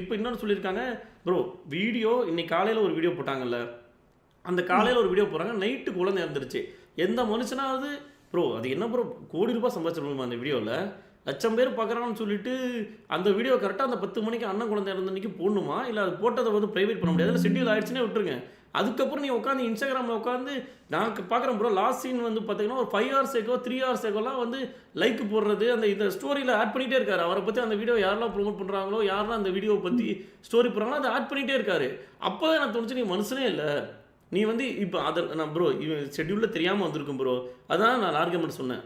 இப்போ இன்னொன்று சொல்லியிருக்காங்க ப்ரோ, வீடியோ இன்னைக்கு காலையில் ஒரு வீடியோ போட்டாங்கல்ல, அந்த காலையில் ஒரு வீடியோ போகிறாங்க, நைட்டு குழந்தை இறந்துருச்சு. எந்த மனுஷனாவது ப்ரோ அது என்ன ப்ரோ, கோடி ரூபாய் சம்பாதிச்சிருக்கோம் அந்த வீடியோவில், லட்சம் பேர் பார்க்குறாங்கன்னு சொல்லிட்டு அந்த வீடியோ கரெக்டாக அந்த 10 மணிக்கு அண்ணன் குழந்தை இறந்த அன்னைக்கு போடணுமா, இல்லை அது போட்டதை வந்து ப்ரைவேட் பண்ண முடியாது, இல்லை ஷெட்யூல் ஆயிடுச்சுன்னே விட்டுருங்க. அதுக்கப்புறம் நீ உட்காந்து இன்ஸ்டாகிராமில் உட்காந்து நான் பார்க்குறேன் ப்ரோ, லாஸ்ட் சீன் வந்து பார்த்தீங்கன்னா ஒரு 5 hours ஏகோ 3 hours ஏகோலாம் வந்து லைக் போடுறது, அந்த இந்த ஸ்டோரியில் ஆட் பண்ணிகிட்டே இருக்காரு. அவரை பற்றி அந்த வீடியோ யாரெல்லாம் ப்ரொமோட் பண்ணுறாங்களோ, யாரெல்லாம் அந்த வீடியோவை பற்றி ஸ்டோரி போடுறாங்களோ அதை ஆட் பண்ணிகிட்டே இருக்காரு. அப்போ தான் எனக்கு தோணுச்சு நீ மனுஷனே இல்லை. நீ வந்து இப்போ அதை நான் ப்ரோ இவன் ஷெட்யூலில் தெரியாமல் வந்திருக்கும் ப்ரோ, அதான் நான் ஆர்கியூமெண்ட் சொன்னேன்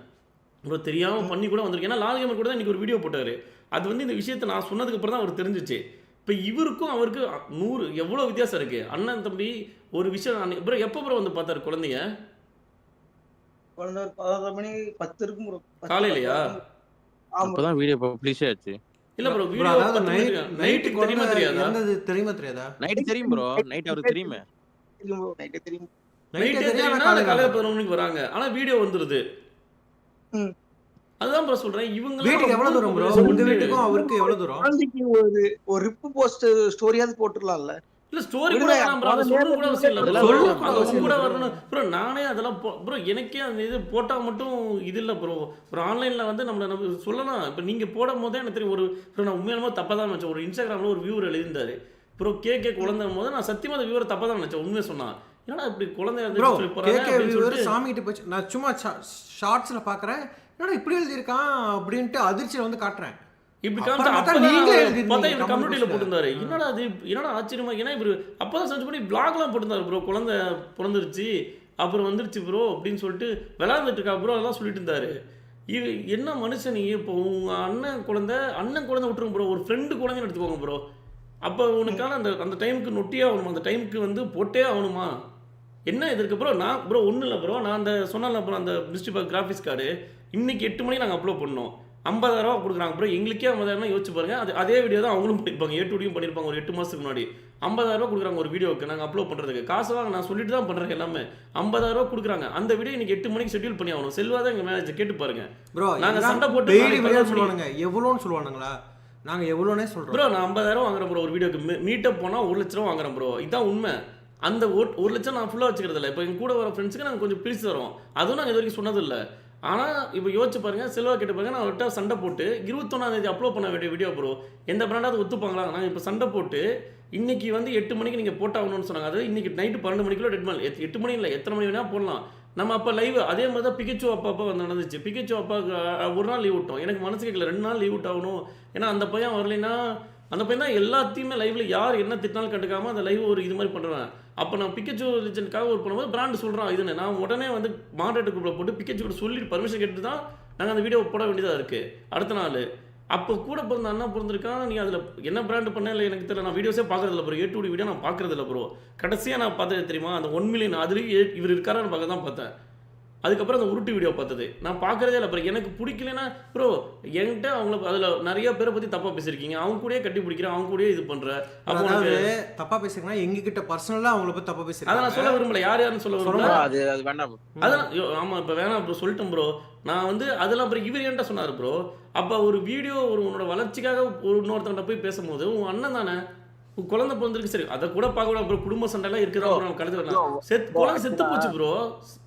ப்ரோ, தெரியாமல் பண்ணி கூட வந்திருக்கேன். ஏன்னா லால்கேமர் கூட தான் இன்றைக்கி ஒரு வீடியோ போட்டார். அது வந்து இந்த விஷயத்தை நான் சொன்னதுக்கப்புறம் தான் அவர் தெரிஞ்சிச்சு. இப்போ இவருக்கும் அவருக்கு 100 எவ்வளோ வித்தியாசம் இருக்குது. அண்ணன் தம்பி ஒரு விஷயம் ப்ரோ, எப்போ ப்ரோ வந்து பார்த்தாரு குழந்தைய? குழந்தை 11 மணி 10 இருக்கும் ப்ரோ. காலையிலையா? அப்பதான் வீடியோ பப்ளிஷ் ஆச்சு. இல்ல ப்ரோ, ப்ரோ வீடியோ அதாவது நைட்டுக்கு தெரியுமா தெரியாதா? என்னது தெரியுமா தெரியாதா? நைட் தெரியும் ப்ரோ, நைட் அவருக்கு தெரியுமே. தெரியும் ப்ரோ, நைட்டே தெரியும். நைட்டே தெரியும்னா காலையில் 11 மணிக்கு வராங்க, ஆனால் வீடியோ வந்துடுது. அதுதான் ப்ரோ சொல்கிறேன். இவங்க வீட்டுக்கு எவ்வளோ தூரம் ப்ரோ? உங்க வீட்டுக்கும் அவருக்கு எவ்வளோ தூரம்? குழந்தைக்கு ஒரு ரிப்பு போஸ்ட் ஸ்டோரியாவது போட்டுடலாம்ல. இல்ல ஸ்டோரி கூட வேணாம் ப்ரோ, அது சொல்ல கூட அவசியம் இல்லை ப்ரோ, கூட வரணும் ப்ரோ. நானே அதெல்லாம் ப்ரோ எனக்கே அந்த இது போட்டால் மட்டும் இது இல்லை ப்ரோ. ஒரு ஆன்லைனில் வந்து நம்ம சொல்லலாம். இப்போ நீங்கள் போடும் போதே எனக்கு தெரியும் ஒரு ப்ரோ, நான் உண்மையாலுமே தப்பாக தான் நினச்சேன். ஒரு இன்ஸ்டாகிராமில் ஒரு வியூவர் எழுதியிருந்தாரு ப்ரோ, கேகே குழந்தை போது நான் சத்தியமாக அந்த வியூவரை தப்பாக தான் நினச்சேன். உண்மையை சொன்னான், ஏன்னா இப்படி குழந்தை ப்ரோ சொல்லி கேகே வியூவர் போகிறாங்க. சாமி கிட்ட போச்சு. நான் சும்மா ஷார்ட்ஸ்ல பார்க்குறேன், என்னடா இப்படி எழுதியிருக்கான் அப்படின்ட்டு அதிர்ச்சியில் வந்து காட்டுறேன். இப்படி அப்புறம் காமிச்சா பார்த்தா நீங்களே அப்பதான் எழுதிருந்தீங்க பார்த்தா இவர் comment கம்யூனிட்டியில் boxல. போட்டிருந்தாரு. என்னடா அது, என்னடா ஆச்சரியமா, ஏன்னா இவர் அப்பதான் சர்ச் பண்ணி பிளாக்லாம் போட்டிருந்தாரு ப்ரோ, குழந்தை பிறந்துருச்சு அப்புறம் வந்துருச்சு ப்ரோ அப்படின்னு சொல்லிட்டு விளையாண்டுட்டு இருக்கா ப்ரோ, அதெல்லாம் சொல்லிட்டு இருந்தாரு. இது என்ன மனுஷன் நீ? இப்போ உங்கள் அண்ணன் குழந்தை விட்டுருங்க ப்ரோ, ஒரு ஃப்ரெண்டு குழந்தைன்னு எடுத்துக்கோங்க ப்ரோ. அப்போ உனக்கான அந்த அந்த டைமுக்கு நொட்டியே ஆகணுமா, அந்த டைமுக்கு வந்து போட்டே ஆகணுமா? என்ன இது இருக்கு ப்ரோ? நான் ப்ரோ ஒன்றும் இல்லை ப்ரோ, நான் அந்த சொன்னால ப்ரோ அந்த மிஸ்டி பார்க் கிராஃபிக்ஸ் கார்டு இன்னைக்கு 8 மணிக்கு நாங்கள் அப்லோட் பண்ணோம், 50,000 ரூபா கொடுக்குறாங்க ப்ரோ. எங்களுக்கே 50,000 யோசிச்சு பாருங்க. அதே வீடியோ தான் அவங்களும் பண்ணியிருப்பாங்க, ஏ2டியும் பண்ணியிருப்பாங்க ஒரு 8 மாதத்துக்கு முன்னாடி. 50,000 ரூபா கொடுக்குறாங்க ஒரு வீடியோக்கு நாங்கள் அப்லோட் பண்ணுறதுக்கு. காசு வாங்க, நான் சொல்லிட்டு தான் பண்ணுறேன் எல்லாமே. 50,000 ரூபா கொடுக்குறாங்க. அந்த வீடியோ இன்னைக்கு 8 மணிக்கு ஷெட்யூல் பண்ணி ஆகணும். செல்வா தான் எங்கள் மேனேஜர், கேட்டு பாருங்க ப்ரோ. நாங்கள் சண்டை போட்டு டெய்லி வீடியோ சொல்லுவானுங்க, எவ்வளோன்னு சொல்லுவானுங்களா? நாங்கள் எவ்வளோனே சொல்கிறோம் ப்ரோ. நான் 50,000 வாங்குறேன் ப்ரோ ஒரு வீடியோக்கு. மீட்டப் போனால் 1 லட்ச ரூபா வாங்குறேன் ப்ரோ, இதுதான் உண்மை. அந்த 1 லட்சம் நான் ஃபுல்லாக வச்சுக்கிறது இல்லை. இப்போ எங்கள் கூட வர ஃப்ரெண்ட்ஸுக்கு நாங்கள் கொஞ்சம் பிரித்து தரோம், அதுவும் நாங்கள் இது வரைக்கும் சொன்னதில்லை. ஆனால் இப்போ யோசிச்சு பாருங்கள், செல்வா கேட்டு பாருங்க, நான் அவர்கிட்ட சண்டை போட்டு 21ஆம் தேதி அப்லோட் பண்ண வேண்டிய வீடியோ ப்ரோ, எந்த பிராண்டாவது ஒத்துப்பாங்களா? நாங்கள் இப்போ சண்டை போட்டு இன்னைக்கு வந்து 8 மணிக்கு நீங்கள் போட்டாகணும்னு சொன்னாங்க. அது இன்னைக்கு நைட்டு 12 மணிக்குள்ள டெட்மல் 8 மணி இல்லை, எத்தனை மணி வேணால் போடலாம். நம்ம அப்போ லைவ் அதே மாதிரி தான் பிகச்சு அப்பா வந்து நடந்துச்சு. பிகச்சு அப்பாவுக்கு ஒரு நாள் லீவ் விட்டோம், எனக்கு மனசு கேட்கல 2 நாள் லீவ் விட் ஆகணும். ஏன்னா அந்த பையன் வரலைன்னா, அந்த பையன் தான் எல்லாத்தையுமே லைவ்ல யார் என்ன திட்டினாலும் கண்டுக்காமல் அந்த லைவ் ஒரு இது மாதிரி பண்ணுறேன். அப்போ நான் பிக்கச்சு லிஜெண்டுக்காக ஒரு பண்ணும்போது பிராண்டு சொல்கிறான் இதுன்னு, நான் உடனே வந்து மாடரேட்டர் குரூப்பில் போட்டு பிக்கச்சு கூட சொல்லிட்டு பர்மிஷன் கேட்டு தான் நாங்கள் அந்த வீடியோ போட வேண்டியதாக இருக்குது அடுத்த நாள். அப்போ கூட பிறந்த அண்ணா பிறந்திருக்கான், நீ அதில் என்ன பிராண்டு பண்ண இல்லை எனக்கு தெரியல. நான் வீடியோஸே பார்க்குறதில்ல ப்ரோ, ஏ2டி வீடியோ நான் பார்க்குறதில்ல ப்ரோ. கடைசியாக நான் பார்த்தது தெரியுமா, அந்த 1 மில்லியன் அதுலேயே இவர் இருக்காரான்னு பார்க்க தான் பார்த்தேன். அதுக்கப்புறம் அந்த உருட்டு வீடியோ பார்த்தது நான் பார்க்குறதே இல்லை. அப்புறம் எனக்கு பிடிக்கலன்னா ப்ரோ, என்கிட்ட அவங்கள அதில் நிறைய பேரை பற்றி தப்பாக பேசியிருக்கீங்க, அவங்க கூடயே கட்டி பிடிக்கிறேன், அவங்க கூடயே இது பண்ணுறேன். அப்போ அதாவது தப்பாக பேசுறீங்கன்னா எங்ககிட்ட பர்சனலாக அவங்கள பற்றி தப்பாக அதை பேசுகிறேன். நான் சொல்ல விரும்பல, யாருன்னு சொல்ல விரும்பல. அது வேண்டாம். அதெல்லாம் ஆமாம் இப்போ வேணாம் ப்ரோ, சொல்லிட்டேன் ப்ரோ. நான் வந்து அதெல்லாம் அப்புறம் இவர் என்கிட்ட சொன்னார் ப்ரோ. அப்போ ஒரு வீடியோ ஒரு உன்னோட வளர்ச்சிக்காக ஒரு இன்னொருத்தவன்ட்ட போய் பேசும்போது உன் அண்ணன் தானே, உன் குழந்தை பிறந்திருக்கு, சரி அதை கூட பார்க்க ப்ரோ, குடும்ப சண்டைலாம் இருக்குதா ப்ரோ, நம்ம கழுத்து வரலாம். குழந்தை செத்து போச்சு ப்ரோ,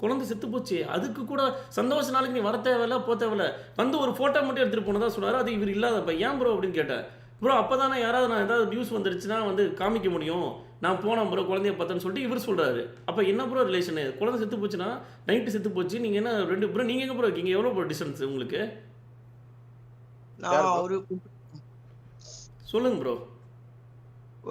குழந்தை செத்து போச்சு, அதுக்கு கூட சந்தோஷ நாளைக்கு நீ வர தேவையில்ல போ தேவையில்ல, வந்து ஒரு ஃபோட்டோ மட்டும் எடுத்துகிட்டு போனதா சொன்னார். அது இவர் இல்லாதப்ப ஏன் ப்ரோ அப்படின்னு கேட்டேன். ப்ரோ அப்போ தானே யாராவது நான் ஏதாவது நியூஸ் வந்துருச்சுன்னா வந்து காமிக்க முடியும், நான் போனேன் ப்ரோ குழந்தைய பார்த்தேன்னு சொல்லிட்டு இவர் சொல்கிறாரு. அப்போ என்ன ப்ரோ ரிலேஷனு? குழந்தை செத்து போச்சுன்னா நைட்டு செத்து போச்சு, நீங்கள் என்ன 2 ப்ரோ நீங்கள் எங்கே ப்ரோ இருக்கீங்க? எவ்வளோ ப்ரோ டிஸ்டன்ஸ் உங்களுக்கு? சொல்லுங்க ப்ரோ.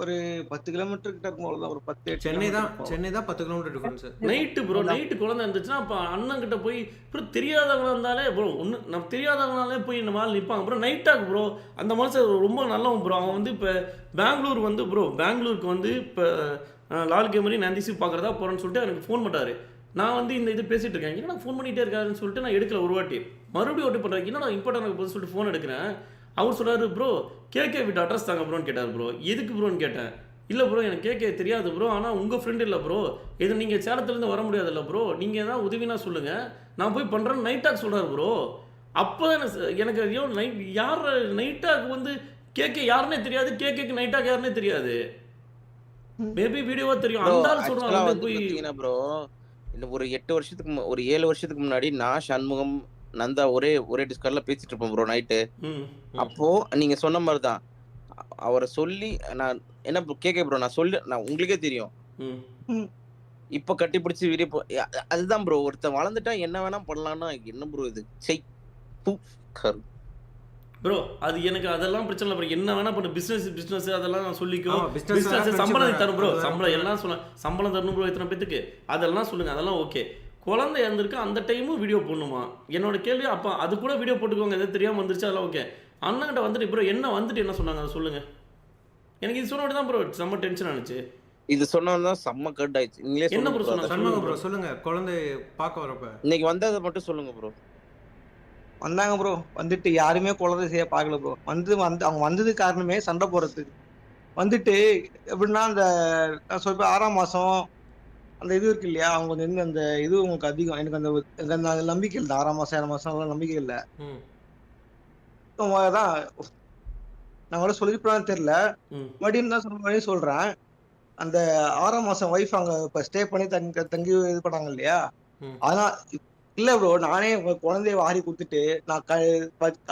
ஒரு 10 கிலோமீட்டர் கிட்ட இருக்கும், அவ்வளவுதான். ஒரு 10 சென்னை தான் 10 kilometre difference. Night bro, night குழந்தை இருந்துச்சுன்னா அப்போ அண்ணன் கிட்ட போய் ப்ரோ தெரியாதவங்க இருந்தாலே ப்ரோ, ஒன்று நம்ம தெரியாதவங்களாலே போய் இந்த மாதிரி நிற்பாங்க ப்ரோ. நைட்டாக ப்ரோ அந்த மனுஷன் ரொம்ப நல்லவன் ப்ரோ. அவன் வந்து இப்போ பெங்களூர் வந்து ப்ரோ, பெங்களூருக்கு வந்து இப்போ லால்கேமரி நந்திசி பார்க்குறதா போகிறேன்னு சொல்லிட்டு எனக்கு ஃபோன் பண்ணார். நான் வந்து இந்த இது பேசிகிட்டு இருக்கேன், என்னடா ஃபோன் பண்ணிகிட்டே இருக்காருன்னு சொல்லிட்டு நான் எடுக்கல ஒரு வாட்டி, மறுபடியும் ஒட்டி பண்ணுறேன், என்னடா இம்பார்ட்டன் போது சொல்லிட்டு ஃபோன் எடுக்கிறேன். அவர் சொல்கிறாரு ப்ரோ கேகே வீட்டு அட்ரஸ் தாங்க ப்ரோன்னு கேட்டார் ப்ரோ. எதுக்கு ப்ரோன்னு கேட்டேன். இல்லை ப்ரோ எனக்கு கேகே தெரியாது ப்ரோ, ஆனால் உங்கள் ஃப்ரெண்டு இல்லை ப்ரோ, இது நீங்கள் சேலத்துலேருந்து வர முடியாதுல்ல ப்ரோ, நீங்கள் தான் உதவினா சொல்லுங்கள் நான் போய் பண்ணுறேன்னு நைட்டாக சொல்கிறார் ப்ரோ. அப்போ தான் எனக்கு ஐயோ நைட் யார் நைட்டாக வந்து கேகே யாருன்னே தெரியாது, கேகேக்கு நைட்டாக யாருன்னே தெரியாது. மேபி வீடியோவா தெரியும். ப்ரோ அந்த ஆள் ஆக்சுவலா சொல்றான் வந்து வந்து போய் பாத்தீங்கன்னா ப்ரோ, இன்னும் ஒரு 8 வருஷத்துக்கு ஒரு 7 வருஷத்துக்கு முன்னாடி நான் சண்முகம், நந்தா ஒரே டிஸ்கார்ட்ல பேசிட்டு இருப்போம் ப்ரோ நைட்டு. ம், அப்போ நீங்க சொன்ன மாதிரி தான். அவரை சொல்லி நான் என்ன ப்ரோ கேட்க ப்ரோ நான் உங்களுக்கே தெரியும். ம். இப்ப கட்டி பிடிச்சி வீடியோ அதுதான் ப்ரோ, ஒருத்தன் வளர்ந்துட்டா என்ன வேணா பண்ணலாம்னா என்ன ப்ரோ இது செய் பூ கரு. ப்ரோ அது எனக்கு அதெல்லாம் பிரச்சனை இல்லை ப்ரோ. என்ன வேணா பண்ணு, பிஸ்னஸ் அதெல்லாம் நான் சொல்லிக்கோ. ஆமா, business பிஸ்னஸ் வேற, சம்பளம் friendship தரும் ப்ரோ, வேற. சம்பளம் எல்லாம் சொல்ல, சம்பளம் தரணும் ப்ரோ இத்தனை பேத்துக்கு, அதெல்லாம் சொல்லுங்க, அதெல்லாம் ஓகே. குழந்தை இறந்துருக்கு அந்த டைமும் வீடியோ போடணுமா? என்னோட கேள்வி அப்போ அது கூட வீடியோ போட்டுக்கோங்க, எதாவது தெரியாமல் வந்துருச்சு அதெல்லாம் ஓகே. அண்ணன்கிட்ட வந்துட்டு ப்ரோ என்ன வந்துட்டு என்ன சொன்னாங்க அதை சொல்லுங்க. எனக்கு இது சொன்ன தான் ப்ரோ செம்ம டென்ஷன் ஆனிச்சு. இது சொன்னதான் செம்ம கட் ஆயிடுச்சு. நீங்களே என்ன சொல்லுங்க ப்ரோ bro. சொன்னாங்க? சண்முகம் ப்ரோ சொல்லுங்க, குழந்தை பார்க்க வரப்ப. இன்னைக்கு வந்ததை மட்டும் சொல்லுங்க ப்ரோ. வந்தாங்க ப்ரோ. வந்துட்டு யாருமே குழந்தை செய்ய பார்க்கல ப்ரோ. அவங்க வந்தது காரணமே சண்டை போடுறதுக்கு. வந்துட்டு எப்படின்னா அந்த நான் சொல்ல 6ஆம் மாசம் அந்த இது இருக்கு இல்லையா, அவங்க வந்து அந்த இது உங்களுக்கு அதிகம். எனக்கு அந்த நம்பிக்கை இல்லை. 6ஆம் மாசம் 7ஆம் மாசம் அதெல்லாம் நம்பிக்கை இல்லை. ம். தான் நான் கூட சொல்லிருப்பான்னு தெரியல. ம். மறுபடியும் தான் மறுபடியும் சொல்றேன். அந்த 6ஆம் மாசம் ஒய்ஃப் அங்க இப்ப ஸ்டே பண்ணி தங்கி இது பண்ணாங்க இல்லையா, ம். ஆனா இல்ல ப்ரோ, நானே உங்க குழந்தைய வாரி கொடுத்துட்டு நான்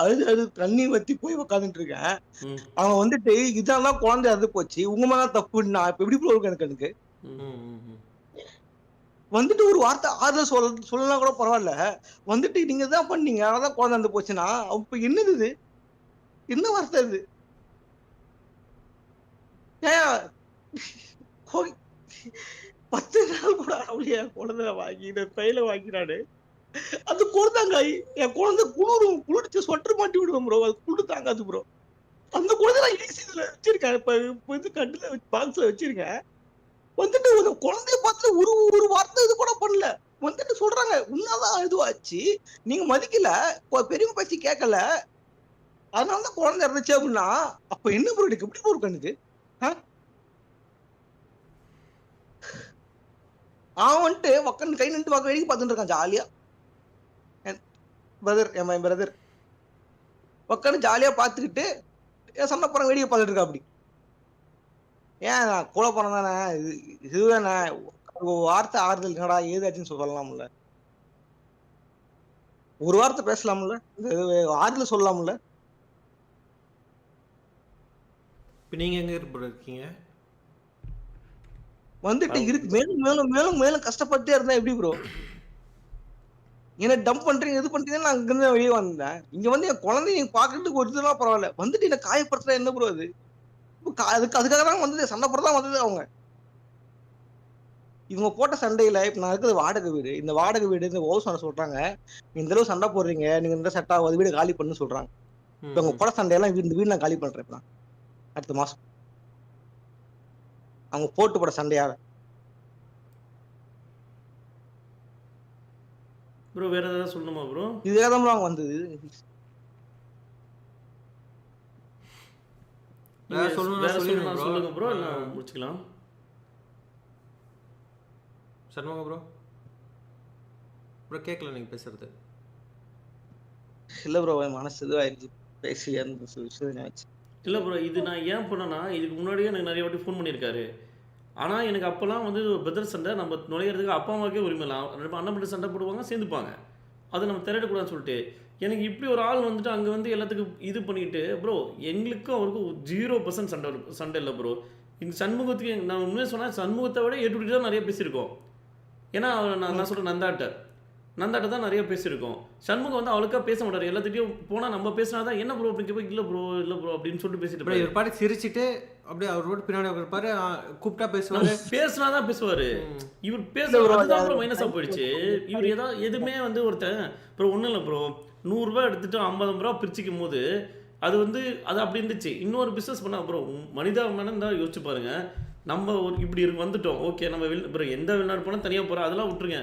அழுது தண்ணி வத்தி போய் உட்காந்துட்டு இருக்கேன். ம். அவங்க வந்துட்டு இதெல்லாம் குழந்தை அறுது போச்சு, உங்க மேல தப்புன்னு நான் இப்ப எப்படி ப்ரோ இருக்கு எனக்கு. ம். ம். வந்துட்டு ஒரு வார்த்தை ஆறுதல் சொல்லலாம் கூட பரவாயில்ல. வந்துட்டு நீங்க தான் பண்ணீங்க அதான் குழந்தை இறந்து போச்சுன்னா அப்ப என்னது இது? என்ன வார்த்தை இது? ஏன் 10 நாள் கூட அவளையா குழந்தை வாங்கி கையில வாங்கினாடு. அது குழந்தாங்க என் குழந்தை குளிர்ச்சி சொட்டர் மாட்டி விடுவேன் ப்ரோ. அது குளிர் தாங்காது ப்ரோ. அந்த குழந்தை நான் ஈஸியில வச்சிருக்கேன். இப்ப இது கட்டுல பாக்ஸ்ல வச்சிருக்கேன். வந்துட்டு ஒரு குழந்தைய பார்த்து ஒரு வார்த்தை இது கூட பண்ணல. வந்துட்டு சொல்றாங்க உன்னாதான் இதுவாச்சு, நீங்க மதிக்கல, பெரியவங்க பேச்சு கேட்கல, அதனாலதான் குழந்தை இருந்துச்சு அப்படின்னா அப்ப என்ன ப்ரோ எனக்கு எப்படி ப்ரோ கண்ணுக்கு? அவன் வந்துட்டு உக்காந்து கை நின்று பார்க்க வேடிக்கை பார்த்துட்டு இருக்கான் ஜாலியா. என் பிரதர் உக்காந்து ஜாலியா பார்த்துக்கிட்டு என் சண்டை போற வேடிக்கை பார்த்துட்டு இருக்கா. அப்படி ஏன் கூட போன தானே இதுதானே வார்த்தை ஆறுதல் என்னடா ஏதாச்சுன்னு சொல்லலாம்ல, ஒரு வார்த்தை பேசலாம்ல, ஆறுதல் சொல்லலாம்ல. இப்போ நீங்க எங்க இருக்கீங்க? வந்துட்டு இருக்கு மேலும் மேலும் மேலும் மேலும் கஷ்டப்பட்டே இருந்தா எப்படி ப்ரோ? என்ன டம்ப் பண்றீங்க இது பண்றீங்கன்னு நான் அங்க இருந்து வெளியே வந்தேன். இங்க வந்து என் குழந்தைய நீங்க பாக்குறதுக்கு ஒரு இதுலாம் பரவாயில்ல, வந்துட்டு என்ன காயப்படுத்துறா என்ன ப்ரோ அது? அதுக்காக தான் வந்தது, சண்டை போட தான் வந்தது அவங்க. இவங்க போட்ட சண்டையில இப்ப நான் இருக்கிறது வாடகை வீடு. இந்த வாடகை வீடு இந்த ஹவுஸ் ஓனர் சொல்றாங்க இந்த தடவை சண்டை போடுறீங்க, நீங்க இந்த செட் ஆகாது, வீடு காலி பண்ணு சொல்றாங்க. இப்ப உங்க போட சண்டையெல்லாம் இந்த வீடு நான் காலி பண்றேன் இப்ப அடுத்த மாசம். அவங்க போட்டு போட சண்டையால ப்ரோ வேற ஏதாவது சொல்லணுமா ப்ரோ? இதுக்காக தான் அவங்க வந்தது. வேற சொல்லணும்னா சொல்லுங்க bro. சொல்லுங்க ப்ரோ, இல்ல முடிச்சுக்கலாம். சண்முகம் ப்ரோ கேட்கல நீங்க பேசுறது. இல்ல ப்ரோ, என் மனசு இதுவாயிருச்சு பேசி அந்த விஷயம் ஆச்சு. இல்லை ப்ரோ இது நான் ஏன் பண்ணேன்னா, இதுக்கு முன்னாடியே எனக்கு நிறைய வாட்டி ஃபோன் பண்ணியிருக்காரு. ஆனால் எனக்கு அப்போல்லாம் வந்து பிரதர் சண்டை நம்ம நுழையிறதுக்கு அப்பா அம்மாவுக்கே உரிமை இல்லை. அண்ணன் மட்டும் சண்டை போடுவாங்க, சேர்ந்துப்பாங்க, அது நம்ம திரையிடக்கூடாதுன்னு சொல்லிட்டு எனக்கு இப்படி ஒரு ஆள் வந்துட்டு அங்கே வந்து எல்லாத்துக்கும் இது பண்ணிட்டு ப்ரோ எங்களுக்கும் அவருக்கும் 0% சண்டை இல்லை ப்ரோ. இந்த சண்முகத்துக்கு நான் உண்மையாக சொன்னால் சண்முகத்தை விட ஏற்றுக்கிட்டு தான் நிறைய பேசியிருக்கோம். ஏன்னா நான் சொல்கிறேன் நந்தாட்ட தான் நிறைய பேசியிருக்கோம். சண்முகம் வந்து அவளுக்காக பேச மாட்டார். எல்லாத்திட்டையும் போனால் நம்ம பேசினா தான் என்ன ப்ரோ அப்படின்னு கேட்போம், இல்லை ப்ரோ அப்படின்னு சொல்லிட்டு பேசிட்டு இவர் பாட்டு சிரிச்சுட்டு அப்படியே அவர் ரோடு பின்னாடி இருப்பாரு, கூப்பிட்டா பேசுவாரு, பேசினா தான் பேசுவார். இவர் அதுதான் ப்ரோ மைனஸாக போயிடுச்சு. இவர் ஏதாவது எதுவுமே வந்து ஒருத்தன் ப்ரோ ஒன்றும் இல்லை ப்ரோ, 100 ரூபா எடுத்துட்டு 50 ரூபா பிரிச்சிக்கும் போது அது வந்து அது அப்படி இருந்துச்சு. இன்னொரு பிஸ்னஸ் பண்ணால் ப்ரோ மனிதாபிமானம் தான் யோசிச்சு பாருங்க. நம்ம ஒரு இப்படி வந்துட்டோம் ஓகே, நம்ம அப்புறம் எந்த வெளிநாடு போனால் தனியாக போகிறோம் அதெல்லாம் விட்டுருங்க,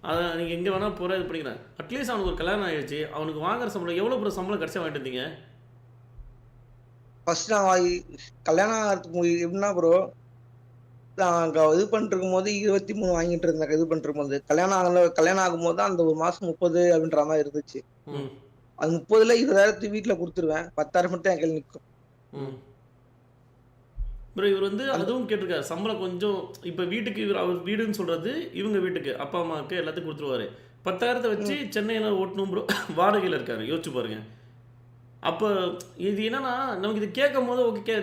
அதை நீங்கள் எங்கே வேணால் போகிற இது பண்ணிக்கிறேன். அட்லீஸ்ட் அவனுக்கு ஒரு கல்யாணம் ஆகிடுச்சு, அவனுக்கு வாங்குற சம்பளம் எவ்வளோ ப்ரோ சம்பளம் கடைசியாக வாங்கிட்டு இருந்தீங்க? ஃபர்ஸ்ட் நான் கல்யாணம் ஆகிறதுக்கு எப்படின்னா ப்ரோ, நான் இது பண்ணிட்டு இருக்கும் போது 23 வாங்கிட்டு இருந்தேன். இது பண்ணிட்டு இருக்கும் போது கல்யாணம் ஆகும்போது தான் அந்த ஒரு மாசம் 30 அப்படின்ற மாதிரி இருந்துச்சு. அது 30ல 20,000 வீட்டுல கொடுத்துருவேன், 10,000 மட்டும் என் கையில் நிற்கும். ப்ரோ இவர் வந்து அதுவும் கேட்டிருக்காரு, சம்பளம் கொஞ்சம் இப்போ வீட்டுக்கு இவர் அவர் வீடுன்னு சொல்கிறது இவங்க வீட்டுக்கு அப்பா அம்மாவுக்கு எல்லாத்தையும் கொடுத்துருவாரு. 10,000 வச்சு சென்னையில் ஓட்டணும் ப்ரோ, வாடகையில் இருக்காரு, யோசிச்சு பாருங்க. அப்போ இது என்னன்னா நமக்கு இது கேட்கும் போது ஓகே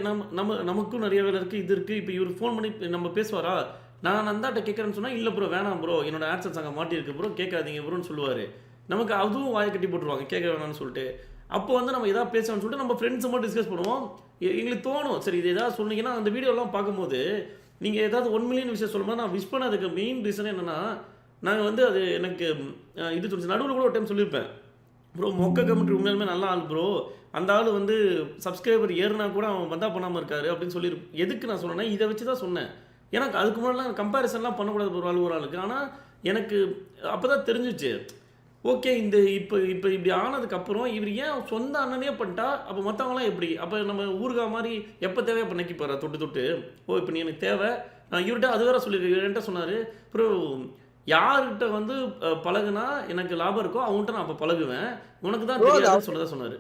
நமக்கும் நிறைய வேலை இருக்குது, இது இருக்குது. இப்போ இவர் ஃபோன் பண்ணி நம்ம பேசுவாரா, நான் நந்தாட்ட கேட்குறேன்னு சொன்னால் இல்லை ப்ரோ வேணாம் ப்ரோ என்னோட ஆட்சன்ஸ் அங்கே மாட்டியிருக்கு ப்ரோ கேட்காதீங்க ப்ரோன்னு சொல்லுவார். நமக்கு அதுவும் வாயை கட்டி போட்டுருவாங்க கேட்க வேணாம்னு சொல்லிட்டு. அப்போ வந்து நம்ம எதாவது பேசணும்னு சொல்லிட்டு நம்ம ஃப்ரெண்ட்ஸை மட்டும் டிஸ்கஸ் பண்ணுவோம். எங்களுக்கு தோணும் சரி இது எதாவது சொன்னீங்கன்னா அந்த வீடியோலாம் பார்க்கும்போது நீங்கள் ஏதாவது 1 மில்லியன் விஷயம் சொல்லும்போது நான் விஷ் பண்ணதுக்கு மெயின் ரீசன் என்னென்னா, நாங்கள் வந்து அது எனக்கு இது சொல்லி நடுவில் கூட ஒரு டைம் சொல்லியிருப்பேன் ப்ரோ, மொக்க கமெண்ட்ரி உண்மையாலுமே நல்ல ஆள் ப்ரோ, அந்த ஆள் வந்து சப்ஸ்கிரைபர் ஏறுனா கூட அவன் வந்தா பண்ணாமல் இருக்காரு அப்படின்னு சொல்லியிருப்பேன். எதுக்கு நான் சொன்னேன்னா இதை வச்சு தான் சொன்னேன். எனக்கு அதுக்கு முன்னாடிலாம் கம்பேரிசன்லாம் பண்ணக்கூடாது ஒரு ஆளுக்கு. ஆனால் எனக்கு அப்போ தான் தெரிஞ்சிச்சு ஓகே இந்த இப்போ இப்படி ஆனதுக்கப்புறம் இவர் ஏன் சொந்த அண்ணனே பண்ணிட்டா அப்போ மற்றவங்களாம் எப்படி, அப்போ நம்ம ஊருகா மாதிரி எப்போ தேவையோ அப்போ நக்கி போகிற தொட்டு ஓ இப்போ நீ எனக்கு தேவை, நான் இவர்கிட்ட அது வேற சொல்லியிருக்கேன். இவர்கிட்ட சொன்னார் அப்புறம் யார்கிட்ட வந்து பழகுனா எனக்கு லாபம் இருக்கோ அவங்ககிட்ட நான் அப்போ பழகுவேன், உனக்கு தான் தெரியாதுன்னு சொல்லதான் சொன்னார்.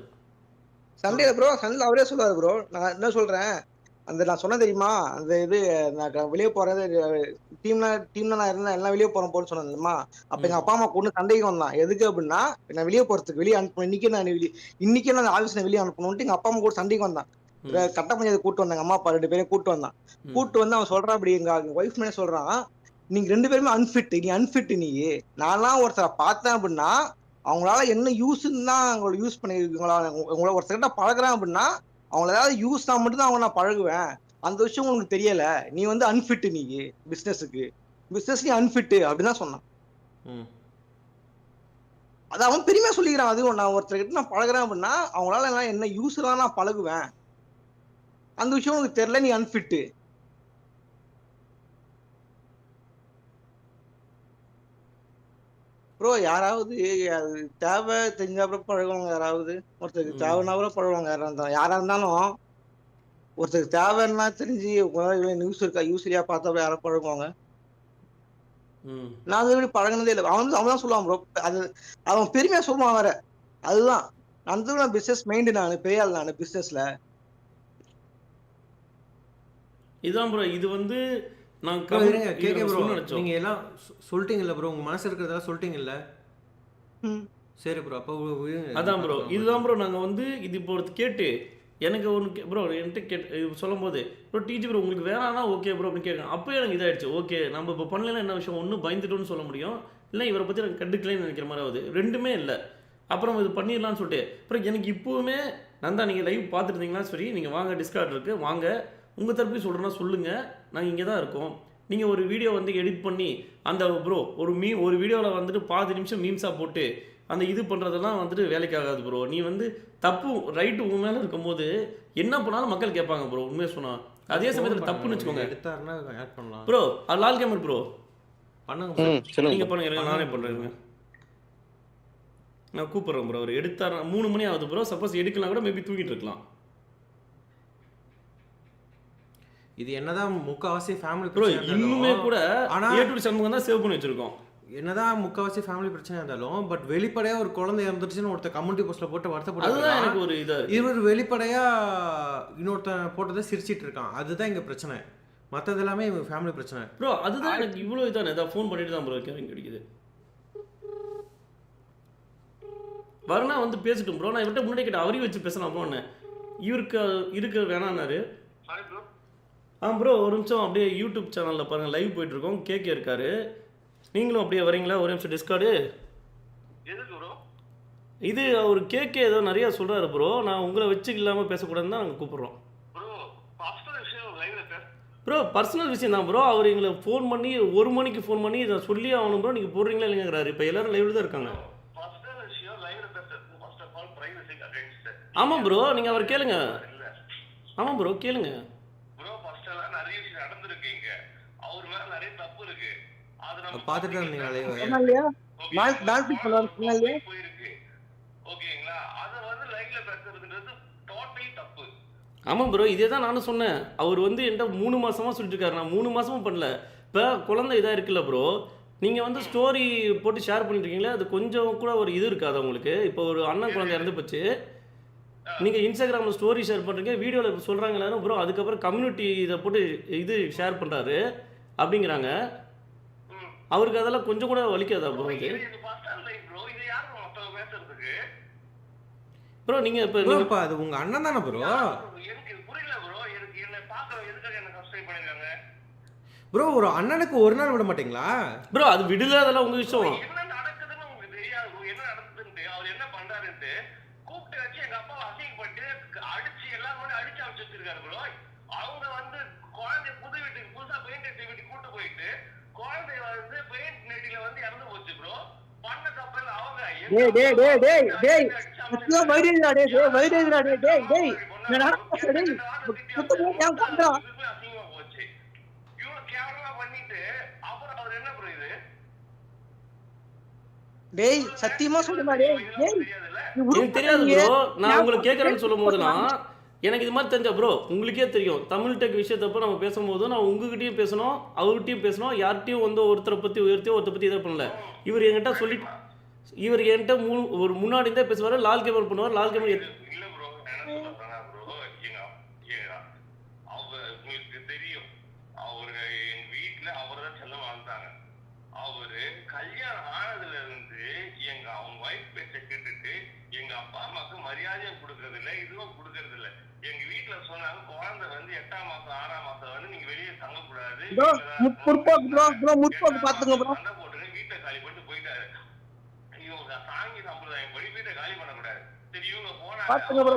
சண்டே ப்ரோ, சண்டே அவரே சொல்லுவாரு ப்ரோ. நான் என்ன சொல்றேன், அந்த நான் சொன்ன தெரியுமா அந்த இது நான் வெளியே போறது டீம்ல நான் இருந்தேன் எல்லாம் வெளியே போறேன் போன்னு சொன்னேன்மா. அப்ப எங்க அப்பா அம்மா கொண்டு சண்டைக்கு வந்தான். எதுக்கு அப்படின்னா நான் வெளியே போறதுக்கு வெளியே அனுப்பணும், இன்னைக்கே நான் ஆஃபீஸ்ல வெளியே அனுப்பணும்ட்டு எங்க அப்பா அம்மா கூட சண்டைக்கு வந்தான். கட்ட பஞ்சாயத்து கூட்டு வந்தாங்க, அம்மா அப்பா 2 பேரையும் கூட்டு வந்தான். கூட்டு வந்து அவன் சொல்றான் அப்படி எங்க ஒய்ஃப் மேலே சொல்றான், நீங்க 2 பேருமே அன்ஃபிட் நீ. நான்லாம் ஒருத்தரை பார்த்தேன் அப்படின்னா அவங்களால என்ன யூஸ்ன்னு தான் அவங்கள யூஸ் பண்ணிருக்கீங்களா, உங்களோட ஒருத்தர்கிட்ட பழகுறேன் அப்படின்னா அவங்கள ஏதாவது யூஸ் தான் மட்டும் தான் அவங்க நான் பழகுவேன், அந்த விஷயம் உனக்கு தெரியல, நீ வந்து அன்ஃபிட், நீ பிசினஸ் நீ அன்ஃபிட் அப்படின்னு சொன்னான். அது அவன் பெருமையா சொல்லிக்கிறான். அதுவும் நான் ஒருத்தர்கிட்ட நான் பழகுறேன் அப்படின்னா அவங்களால எல்லாம் என்ன யூஸ் தான் நான் பழகுவேன், அந்த விஷயம் உனக்கு தெரியல, நீ அன்ஃபிட். ப்ரோ யாராவது தேவை தெரிஞ்சாப்புறம் பழகுவாங்க, யாராவது ஒருத்தருக்கு தேவைன்னா பழகுவாங்க. யாரா இருந்தாலும் ஒருத்தருக்கு தேவைன்னா தெரிஞ்சு நியூஸ் இருக்கா யூஸ்லியா பார்த்தா யாரும் பழகுவாங்க. நான் அது பழகினதே இல்லை. அவன் தான் சொல்லுவான் ப்ரோ, அது அவன் பெருமையா சொல்லுவான் வேற. அதுதான் அந்த பிசினஸ் மைண்ட், நான் பெரிய ஆள் நான் பிசினஸ்ல. இதுதான் ப்ரோ, இது வந்து நான் கேட்க ப்ரோ நீங்க எல்லாம் சொல்லிட்டீங்கல்ல ப்ரோ, உங்க மனசு இருக்கிறதெல்லாம் சொல்லிட்டீங்கல்ல. சரி ப்ரோ, அப்போ அதான் ப்ரோ, இதுதான் ப்ரோ நாங்கள் வந்து இது இப்போ ஒருத்தர் கேட்டு எனக்கு ஒன்று ப்ரோ என்கிட்ட சொல்லும் போது ப்ரோ டிஜி ப்ரோ உங்களுக்கு வேணான்னா ஓகே ப்ரோ அப்படின்னு கேட்குறேன். அப்போ எனக்கு இதாகிடுச்சு, ஓகே நம்ம இப்போ பண்ணலாம் என்ன விஷயம், ஒன்றும் பயந்துட்டோன்னு சொல்ல முடியும், இல்லை இவரை பற்றி எனக்கு கண்டுக்கலைன்னு நினைக்கிற மாதிரி ஆகுது, ரெண்டுமே இல்லை. அப்புறம் இது பண்ணிடலான்னு சொல்லிட்டு அப்புறம் எனக்கு இப்போவுமே நந்தா நீங்கள் லைவ் பார்த்துட்டு இருந்தீங்கன்னா சரி, நீங்கள் வாங்க டிஸ்கார்ட் இருக்குது வாங்க, உங்கள் தரப்பையும் சொல்கிறேன்னா சொல்லுங்கள், நாங்கள் இங்கே தான் இருக்கோம். நீங்கள் ஒரு வீடியோ வந்து எடிட் பண்ணி அந்த ப்ரோ ஒரு வீடியோவில் வந்துட்டு 10 நிமிஷம் மீம்ஸாக போட்டு அந்த இது பண்ணுறதெல்லாம் வந்துட்டு வேலைக்கு ஆகாது ப்ரோ. நீ வந்து தப்பு ரைட்டு உன் மேலே இருக்கும்போது என்ன பண்ணாலும் மக்கள் கேட்பாங்க ப்ரோ, உண்மையாக சொன்னால். அதே சமயத்தில் தப்புன்னு வச்சுக்கோங்க எடுத்தாருன்னா ஆட் பண்ணலாம் ப்ரோ. லால் கேமர் ப்ரோ பண்ணுங்க, நீங்கள் பண்ணுங்க, நானே பண்ணுறேங்க, நான் கூப்பிட்றேன் ப்ரோ. அவர் எடுத்தார் 3 மணி ஆகுது ப்ரோ, சப்போஸ் எடுக்கலாம் கூட மேபி தூங்கிட்டு இருக்கலாம். இது என்னதான் முக்காவாசி ஃபேமிலி ப்ரோ இன்னுமே கூட ஏ2 சண்முகம் தான் சேவ் பண்ணி வச்சிருக்கோம். என்னதான் முக்காவாசி ஃபேமிலி பிரச்சனை இருந்தாலும் பட் வெளிப்படையா ஒரு குழந்தை இறந்துருச்சுன்னு ஒருத்தர் கம்யூனிட்டி போஸ்ட்ல போட்டு வருத்தப்படுறாங்க. எனக்கு ஒரு இதா இவர் வெளிப்படையா இன்னொருத்தன் போட்டதை சிரிச்சிட்டு இருக்கான், அதுதான் இங்க பிரச்சனை. மற்றது எல்லாமே இவங்க ஃபேமிலி பிரச்சனை ப்ரோ. அதுதான் எனக்கு இவ்வளோ இதானே, ஏதாவது ஃபோன் பண்ணிட்டு தான் ப்ரோ கேரிங் கிடைக்குது. வரனா வந்து பேசிட்டோம் ப்ரோ, நான் இவர்கிட்ட முன்னாடி கேட்ட அவரையும் வச்சு பேசலாம் ப்ரோன்னு, இவருக்கு இருக்க வேணான்னாரு. ப்ரோ ஒரு நிமிஷம் அப்படியே யூடியூப் சேனலில் பாருங்கள் லைவ் போயிட்டுருக்கோம், கேட்க இருக்காரு, நீங்களும் அப்படியே வரீங்களா? ஒரு நிமிஷம் டிஸ்கார்டு இது அவர் கேட்க ஏதோ நிறையா சொல்கிறாரு ப்ரோ, நான் உங்களை வச்சு இல்லாமல் பேசக்கூடாதுன்னு தான் நாங்கள் கூப்பிட்றோம் ப்ரோ. பர்சனல் விஷயம் தான் ப்ரோ, அவர் எங்களை ஃபோன் பண்ணி 1 மணிக்கு ஃபோன் பண்ணி இதை சொல்லி ஆகணும் ப்ரோ, நீங்கள் போடுறீங்களா இல்லைங்கிறாரு. இப்போ எல்லோரும் லைவில் தான் இருக்காங்க. ஆமாம் ப்ரோ, நீங்கள் அவர் கேளுங்க. ஆமாம் ப்ரோ கேளுங்க. பார்த்துட்டு ஆமாம் ப்ரோ, இதே தான் நானும் சொன்னேன். அவர் வந்து என்கிட்ட 3 மாதமாக சொல்லிட்டு இருக்காரு, நான் 3 மாதமும் பண்ணல. இப்போ குழந்தை இதாக இருக்குல்ல ப்ரோ, நீங்கள் வந்து ஸ்டோரி போட்டு ஷேர் பண்ணிட்டுருக்கீங்களே, அது கொஞ்சம் கூட ஒரு இது இருக்காது உங்களுக்கு. இப்போ ஒரு அண்ணன் குழந்தை இறந்து போச்சு, நீங்க இன்ஸ்டாகிராம்ல ஸ்டோரி ஷேர் பண்றீங்க, வீடியோல சொல்றாங்க எல்லாரும் ப்ரோ அதுக்கப்புறம் கம்யூனிட்டி இதை போட்டு இது ஷேர் பண்றாரு அப்படிங்கிறாங்க. அவருக்கு அதெல்லாம் கொஞ்சம் கூட வலிக்காதா ப்ரோ? இது ப்ரோ நீங்க இப்ப ப்ரோ இப்போ அது உங்க அண்ணன் தானே ப்ரோ? ப்ரோ ஒரு அண்ணனுக்கு ஒரு நாள் விட மாட்டீங்களா ப்ரோ? அது விடல, அதெல்லாம் உங்க விஷயம். டேய் டேய் டேய் டேய் டேய் சத்தியமா வைரேஜ்டா டேய் டேய் வைரேஜ்டா டேய் டேய் டேய் என்னடா டேய் சுத்த போ ஏன் பண்றா டேய் சத்தியமா சொல்லுடா டேய் டேய் எனக்கு தெரியாது ப்ரோ. நான் உங்களுக்கு கேட்கறேன்னு சொல்லும் போதெல்லாம் எனக்கு இது மாதிரி தெரிஞ்ச ப்ரோ உங்களுக்கே தெரியும். தமிழ் டெக் விஷயத்தப்போ நம்ம பேசும்போது நான் உங்ககிட்டயும் பேசணும், அவர்கிட்டயும் பேசணும், யார்கிட்டயும் வந்து ஒருத்தரை பற்றி உயர்த்தியோ ஒருத்தரை பற்றி இதை பண்ணல. இவர் என்கிட்ட சொல்லிட்டு இவர் என்கிட்ட ஒரு முன்னாடி இருந்தே பேசுவார், லால் கேமர் பண்ணுவார். லால் கேமர் முற்போக்கு ப்ரோ ப்ரோ முற்போக்கு பாத்துங்க ப்ரோ. பாத்துங்க ப்ரோ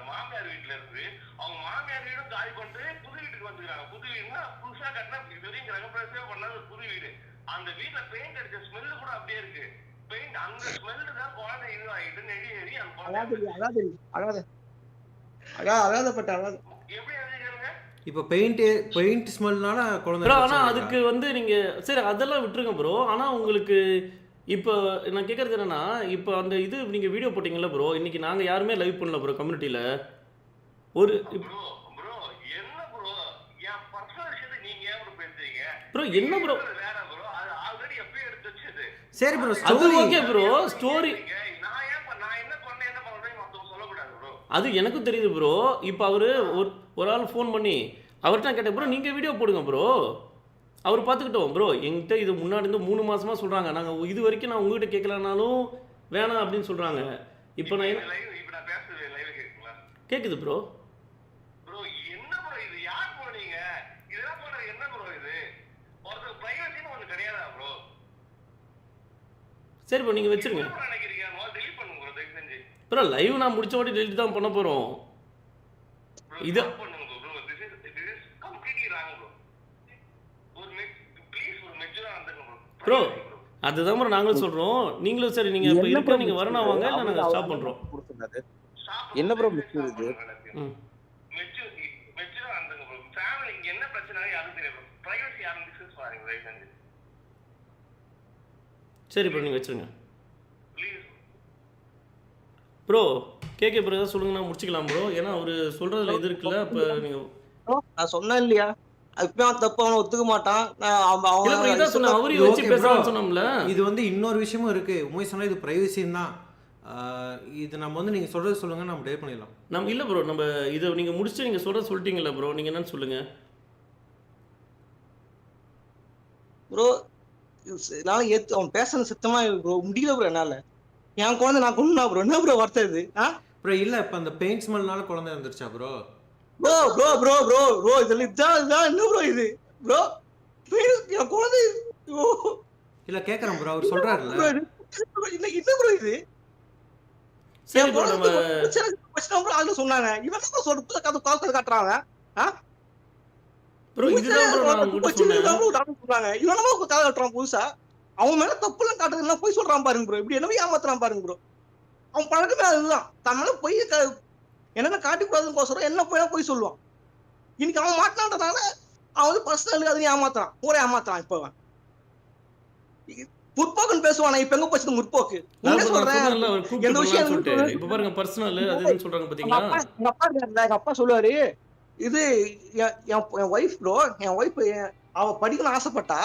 மாமியார் வீட்டுல இருந்து அவங்க மாமியார் வீடும் காலி பண்ணிட்டு புது வீட்டுக்கு வந்துக்கிறாங்க. புது வீடுனா புதுசா கட்டினா இதுவரையும் கிரகப்பிரவேசமே பண்ணாத புது வீடு. அந்த வீட்டுல பெயிண்ட் அடிச்ச ஸ்மெல்லு கூட அப்படியே இருக்கு. பெயிண்ட் அந்த ஸ்மெல்லு தான் குழந்தை இதுவாகிட்டு நெடி நெடி அந்த அழாதப்பட்ட எப்படி இப்போ பெயிண்ட் ஸ்மெல்னால குழந்தை ப்ரோ. ஆனால் அதுக்கு வந்து நீங்கள் சரி அதெல்லாம் விட்டுருங்க ப்ரோ. ஆனால் உங்களுக்கு இப்போ நான் கேட்குறது என்னன்னா, இப்போ அந்த இது நீங்கள் வீடியோ போட்டிங்கல்ல ப்ரோ, இன்னைக்கு நாங்கள் யாருமே லைவ் பண்ணல ப்ரோ கம்யூனிட்டியில். ஒரு ப்ரோ என்ன ப்ரோ சரி ப்ரோ அது ஓகே ப்ரோ ஸ்டோரி அது எனக்கும் தெரியுது ப்ரோ. இப்போ அவர் ஒரு ஆள் ஃபோன் பண்ணி அவர்கிட்ட நான் கேட்டேன் ப்ரோ நீங்கள் வீடியோ போடுங்க ப்ரோ, அவர் பார்த்துக்கிட்டோம் ப்ரோ. என்கிட்ட இது முன்னாடி இருந்து 3 மாசமாக சொல்கிறாங்க, நாங்கள் இது வரைக்கும் நான் உங்ககிட்ட கேட்கலனாலும் வேணாம் அப்படின்னு சொல்கிறாங்க. இப்போ நான் கேட்குது ப்ரோ. சரி ப்ரோ நீங்கள் வச்சுருங்க ப்ரோ. லைவ் நான் முடிச்ச வாட்டி டெலிட் தான் பண்ண போகிறோம். இது ப்ரோ அதுதான் ப்ரோ நாங்களும் சொல்கிறோம். நீங்களும் சரி நீங்கள் இப்போ இருக்க நீங்கள் வரணும் வாங்க, இல்லை நாங்கள் ஸ்டாப் பண்ணுறோம். என்ன ப்ரோ மெச்சூர் இது? சரி ப்ரோ நீங்கள் வச்சுருங்க ப்ரோ. கேட்க ப்ரோ ஏதாவது சொல்லுங்கன்னா முடிச்சுக்கலாம் ப்ரோ. ஏன்னா அவர் சொல்கிறதுல இது இருக்குல்ல. இப்போ நீங்கள் நான் சொன்னேன் இல்லையா, இப்பயும் தப்பு அவனை ஒத்துக்க மாட்டான். அவரையும் வச்சு பேசலாம்னு சொன்னோம்ல. இது வந்து இன்னொரு விஷயமும் இருக்கு. உண்மை சொன்னா இது பிரைவசின்னு தான். இது நம்ம வந்து நீங்க சொல்றது சொல்லுங்க, நம்ம டே பண்ணிடலாம். நம்ம இல்லை ப்ரோ, நம்ம இதை நீங்கள் முடிச்சுட்டு நீங்கள் சொல்கிறத சொல்லிட்டீங்கல்ல ப்ரோ, நீங்கள் என்னன்னு சொல்லுங்கள் ப்ரோ. நான் அவன் பேசுறது சுத்தமா ப்ரோ முடியல ப்ரோ என்னால. என் குழந்தை நான் கொண்டா ப்ரோ. என்ன ப்ரோ வார்த்தை இது? ப்ரோ இல்ல இப்ப அந்த பெயிண்ட் ஸ்மெல்னால குழந்தை வந்துருச்சா bro? Bro bro bro bro bro இதான் என்ன ப்ரோ இது ப்ரோ? என் குழந்தை இல்ல கேக்குறேன் ப்ரோ, அவர் சொல்றாருல்ல. என்ன ப்ரோ இது? சரி ப்ரோ நம்ம ப்ரோ ஆளு சொன்னாங்க. இவன் என்ன சொல்ற காசு காட்டுறாங்க? ப்ரோ இதுதான் ப்ரோ நான் உங்ககிட்ட சொன்னாங்க. இவன் என்ன காசு காட்டுறான் புதுசா? அவன் மேல தப்புலாம் காட்டுறதுலாம் போய் சொல்றான் பாருங்க ப்ரோ. இப்படி என்னவே ஏமாத்துறான் பாருங்க ப்ரோ. அவன் பழக்கமே அதுதான். தன் மேல போய் என்னென்ன காட்டி கூடாதுன்னு என்ன போய் சொல்லுவான். இன்னைக்கு அவன் மாட்டான்றதால அவன் வந்து பர்சனல் அது ஏமாத்துறான், ஊரே ஏமாத்துறான். இப்ப அவன் முற்போக்குன்னு பேசுவானா? இப்ப எங்க போச்சு முற்போக்கு? எந்த விஷயம் இப்ப பாருங்க பர்சனல் அதுன்னு சொல்றாங்க பாத்தீங்களா? எங்க அப்பா சொல்லுவாரு, இது என் ஒய்ஃப் ப்ரோ, என் ஒய்ஃப் அவ படிக்கணும்னு ஆசைப்பட்டா.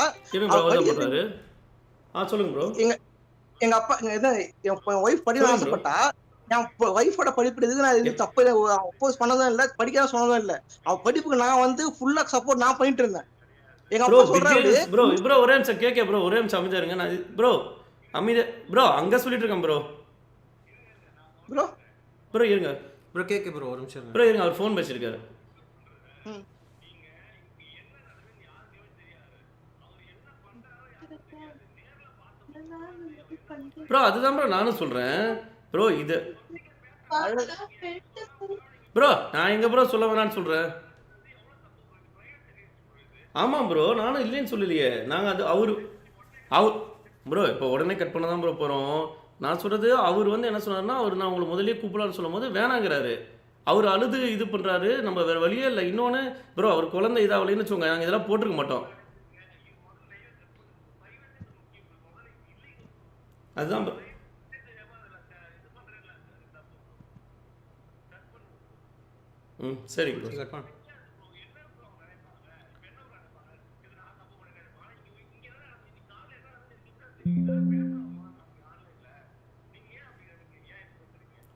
சொல்லுங்க ப்ரோ. எங்க அப்பா என் ஒய்ஃப் படிக்கணும்னு ஆசைப்பட்டா என் ஒய்ஃபோட படிப்பு எதுக்கு நான் எதுவும் தப்பு அப்போஸ் பண்ணதும் இல்ல, படிக்காத சொன்னதும் இல்ல. அவ படிப்புக்கு நான் வந்து ஃபுல்லா சப்போர்ட் நான் பண்ணிட்டு இருந்தேன். எங்க ப்ரோ அப்பா சொல்றாரு, ப்ரோ ஒரே நிமிஷம் கேட்க ப்ரோ, ஒரே நிமிஷம் அமைதியா இருங்க. நான் ப்ரோ அமைதியா ப்ரோ அங்க சொல்லிட்டு இருக்கேன் ப்ரோ. ப்ரோ ப்ரோ இருங்க ப்ரோ கேட்க ப்ரோ ஒரு நிமிஷம் இருங்க. ப்ரோ இருங்க, அவர் ஃபோன் பேசியிருக்காரு. ப்ரோ அதுதான் ப்ரோ நானும் சொல்றேன் ப்ரோ. இது ப்ரோ நான் எங்க ப்ரோ சொல்ல வேணான்னு சொல்றேன். ஆமாம் ப்ரோ, நானும் இல்லைன்னு சொல்லலையே. நாங்கள் அது அவர் ப்ரோ இப்போ உடனே கட் பண்ண தான் ப்ரோ போகிறோம். நான் சொல்கிறது அவர் வந்து என்ன சொன்னார்னா, அவர் நான் உங்களை முதல்லயே கூப்பிடலான்னு சொல்லும் போது வேணாங்கிறாரு. அவர் அழுது இது பண்ணுறாரு. நம்ம வேறு வழியே இல்லை. இன்னொன்று ப்ரோ அவர் குழந்தை இதாகலைன்னு வச்சுக்கோங்க, நாங்கள் இதெல்லாம் போட்டிருக்க மாட்டோம். அதுதான் ப்ரோ. சரி ப்ரோ. கட் பண்ணு.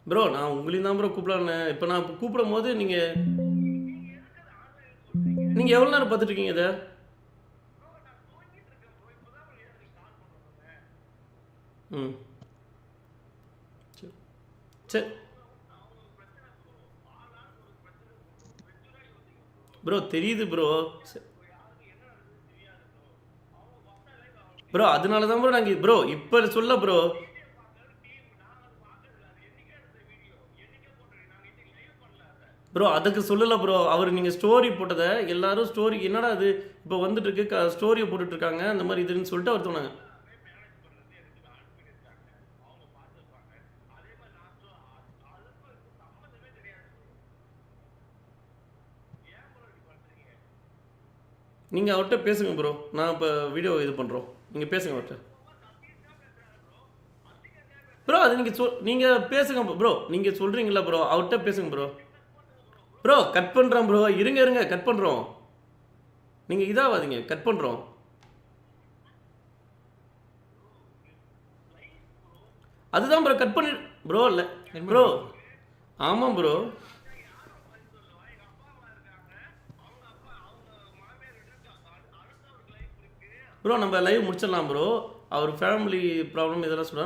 ப்ரோ நான் உங்களையும் தான் ப்ரோ கூப்பிடலான்னு. இப்போ நான் கூப்பிடும் போது நீங்கள் எவ்வளோ நேரம் பார்த்துட்டு இருக்கீங்க இதை? ம் சரி ப்ரோ தெரியுது ப்ரோ. ப்ரோ அதனால தான் ப்ரோ நாங்கள் ப்ரோ இப்போ சொல்ல ப்ரோ. ப்ரோ அதுக்கு சொல்லலை ப்ரோ. அவர் நீங்கள் ஸ்டோரி போட்டதை எல்லாரும் ஸ்டோரி என்னடா அது இப்போ வந்துட்டு இருக்கு ஸ்டோரியை போட்டுட்டு இருக்காங்க அந்த மாதிரி இதுன்னு சொல்லிட்டு அவர் சொன்னாங்க. நீங்கள் அவர்கிட்ட பேசுங்க ப்ரோ. நான் இப்போ வீடியோ இது பண்ணுறோம். நீங்கள் பேசுங்க அவர்கிட்ட ப்ரோ. அது நீங்கள் பேசுங்க ப்ரோ. நீங்கள் சொல்கிறீங்களா ப்ரோ, அவர்கிட்ட பேசுங்க ப்ரோ. ப்ரோ கட் பண்ணுறோம் ப்ரோ. இருங்க கட் பண்ணுறோம். நீங்கள் இதாகாதீங்க, கட் பண்ணுறோம். அதுதான் ப்ரோ கட் பண்ணி ப்ரோ. இல்லை ப்ரோ. ஆமாம் ப்ரோ. ப்ரோ நம்ம லைவ் முடிச்சிடலாம் ப்ரோ. அவர் ஃபேமிலி ப்ராப்ளம் இதெல்லாம் சொல்கிறார்.